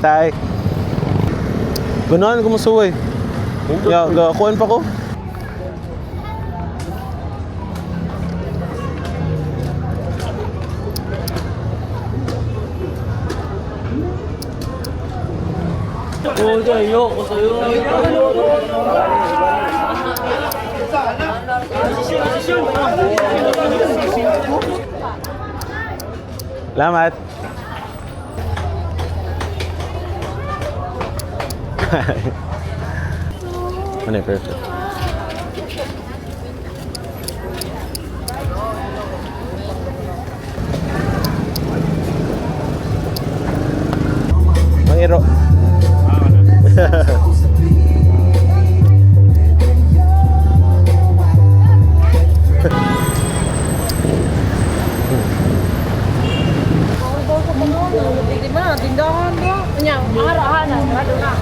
Tay. Ganahan ko masuway. Ya, gakuan pa ko. Salamat. Ano yung perfect? Mangiro. Tindahan mo. Nya, arahan na, rado na.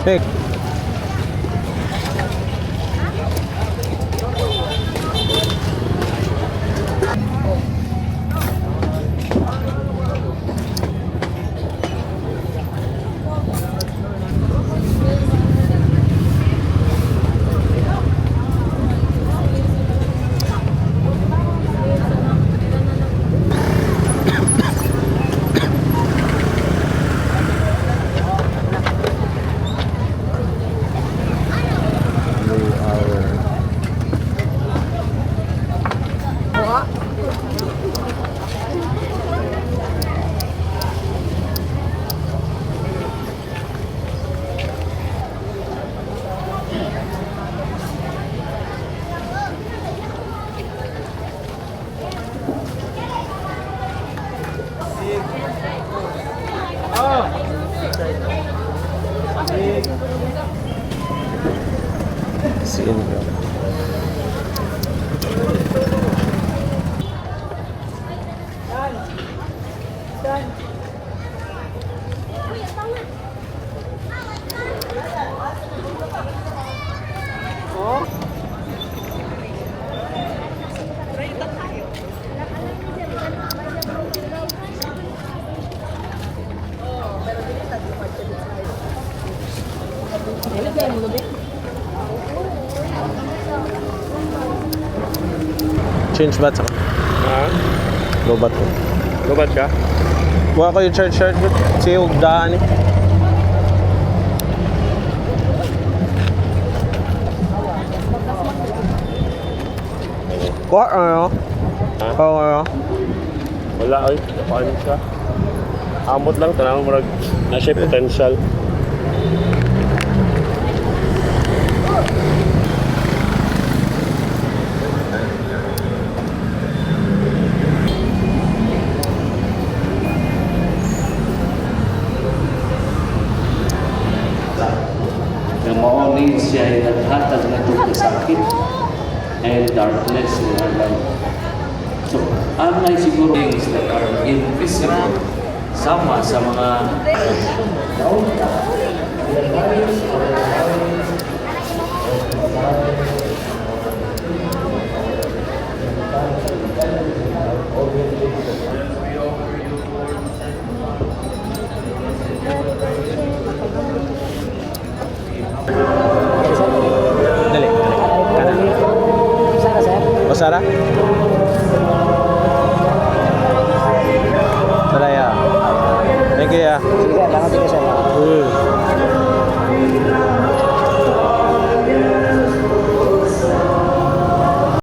Hey. Siin ko. Change bat sa Ha? lobat ko. Lubat ka? Kuha ko yung charge ko. Siya yung daan eh. Kuha ano? Ha? Kuha ano? Wala ay, paano ka? Amot lang, tanang mo na siya potential. Na maoning siya ay naghatag na itong sakit and darkness in our life. So, may siguro things that are invisible sama sa mga Dali, dali. Kanan. Masara?